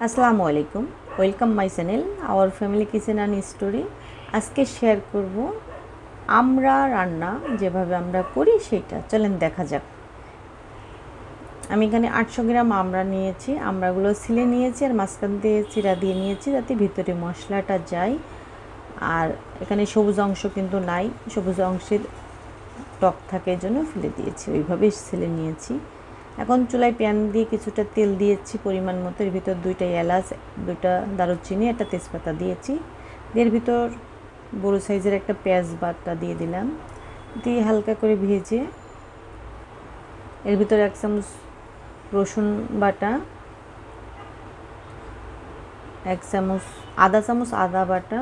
আসসালামু আলাইকুম, welcome my channel our family kitchen and story. আজকে শেয়ার করব আমরা রান্না যেভাবে আমরা করি সেটা। চলেন দেখা যাক। আমি এখানে 800 গ্রাম আমড়া নিয়েছি। আমড়াগুলো ছিলে নিয়েছি আর মাঝখান দিয়ে চিরা দিয়ে নিয়েছি যাতে ভিতরে মশলাটা যায়। আর এখানে সবুজ অংশ কিন্তু নাই, সবুজ অংশের টক থাকে, এই জন্য ফেলে দিয়েছি, ওইভাবেই ছিলে নিয়েছি। এখন চুলায় প্যান দিয়ে কিছুটা তেল দিয়েছি পরিমাণ মতো। এর ভিতর 2টা এলাচ, 2টা দারুচিনি, একটা তেজপাতা দিয়েছি। এর ভিতর বড় সাইজের একটা পেঁয়াজ বাটা দিয়ে দিলাম, দিয়ে হালকা করে ভেজে এর ভিতর 1 চামচ রসুন বাটা, 1 চামচ আদা বাটা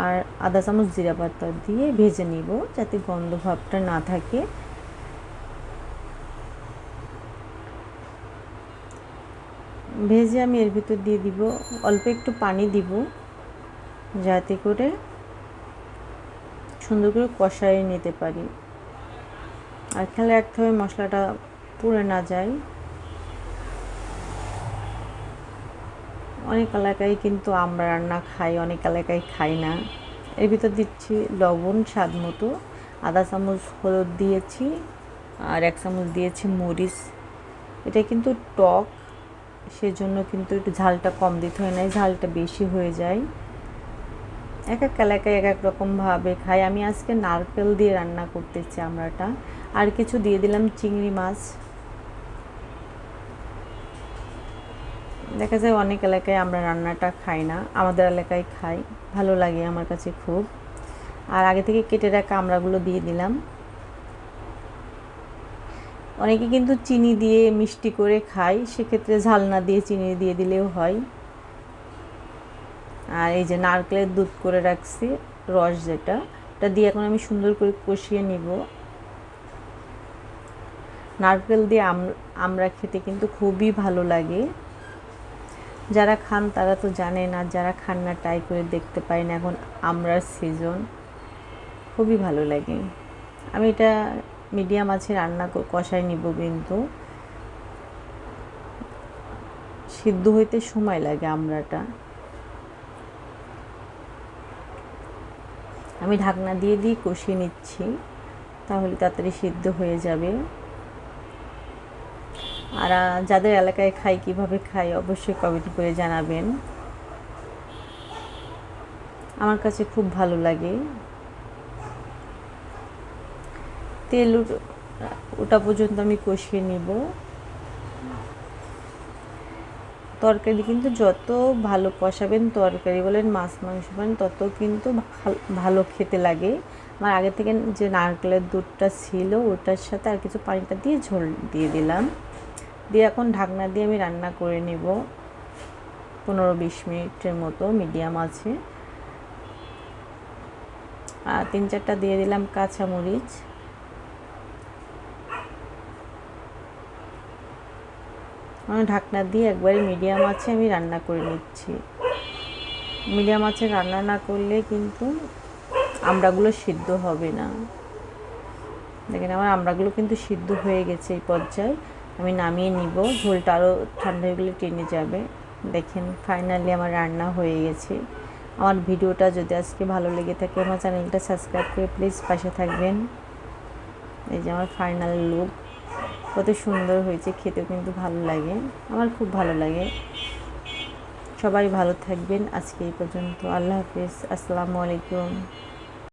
আর আধা চামচ জিরা বাটা দিয়ে ভেজে নিব যাতে গন্ধ ভাবটা না থাকে। ভেজে আমি এর ভিতর দিয়ে দিব অল্প একটু পানি দিব যাতে করে সুন্দর করে কষায় নিতে পারি। আর খেয়াল রাখতে হবে মশলাটা পুড়ে না যায়। অনেক এলাকায় কিন্তু আমরা রান্না খাই, অনেক এলাকায় খাই না। এর ভিতর দিচ্ছি লবণ স্বাদ মতো, আধা চামচ হলুদ দিয়েছি আর 1 চামচ দিয়েছি মরিচ। এটা কিন্তু টক, সেজন্য কিন্তু একটু ঝালটা কম দিতে হয় না, ঝালটা বেশি হয়ে যায়। এক এক এলাকায় এক এক রকমভাবে খাই। আমি আজকে নারকেল দিয়ে রান্না করতেছি আমড়াটা। আর কিছু দিয়ে দিলাম চিংড়ি মাছ। দেখা যায় অনেক এলাকায় আমরা রান্নাটা খাই না, আমাদের এলাকায় খাই, ভালো লাগে আমার কাছে খুব। আর আগে থেকে কেটে রাখা আমড়াগুলো দিয়ে দিলাম। অনেকে কিন্তু চিনি দিয়ে মিষ্টি করে খায়, সেক্ষেত্রে ঝাল না দিয়ে চিনি দিয়ে দিলেও হয়। আর এই যে নারকেলের দুধ করে রাখছি, রস যেটা, এটা দিয়ে এখন আমি সুন্দর করে কষিয়ে নিব। নারকেল দিয়ে আমরা খেতে কিন্তু খুবই ভালো লাগে। যারা খান তারা তো জানেন, আর যারা খান না ট্রাই করে দেখতে পারেন। এখন আমড়ার সিজন, খুবই ভালো লাগে। আমি এটা মিডিয়াম আছে রান্না কষাই নিব, কিন্তু সিদ্ধ হইতে সময় লাগে আমড়াটা। আমি ঢাকনা দিয়ে কষিয়ে নিচ্ছি, তাহলে তাড়াতাড়ি সিদ্ধ হয়ে যাবে। আর যাদের এলাকায় খাই কীভাবে খাই অবশ্যই কমেন্ট করে জানাবেন। আমার কাছে খুব ভালো লাগে। তেল ওটা পর্যন্ত আমি কষিয়ে নিব। তরকারি কিন্তু যত ভালো কষাবেন, তরকারি বলেন মাছ মাংস বলেন, তত কিন্তু ভালো খেতে লাগে। আমার আগে থেকে যে নারকেলের দুধটা ছিল ওটার সাথে আর কিছু পানিটা দিয়ে ঝোল দিয়ে দিলাম, দিয়ে এখন ঢাকনা দিয়ে আমি রান্না করে নেব 15-20 মিনিটের মতো মিডিয়াম আছে। আর 3-4টা দিয়ে দিলাম কাঁচামরিচ। ঢাকনা দিয়ে একবারে মিডিয়াম আছে আমি রান্না করে নিচ্ছি। মিডিয়াম আছে রান্না না করলে কিন্তু আমড়াগুলো সিদ্ধ হবে না। দেখেন আমার আমড়াগুলো কিন্তু সিদ্ধ হয়ে গেছে। এই পর্যায়ে আমি নামিয়ে নিব, ঝোলটা আরও ঠান্ডা হয়ে গেলে টেনে যাবে। দেখেন ফাইনালি আমার রান্না হয়ে গেছে। আমার ভিডিওটা যদি আজকে ভালো লেগে থাকে আমার চ্যানেলটা সাবস্ক্রাইব করে প্লিজ পাশে থাকবেন। এই যে আমার ফাইনাল লুক, কত সুন্দর হয়েছে, খেতেও কিন্তু ভালো লাগে, আমার খুব ভালো লাগে। সবাই ভালো থাকবেন। আজকে এই পর্যন্ত, আল্লাহ হাফেজ, আসসালামু আলাইকুম।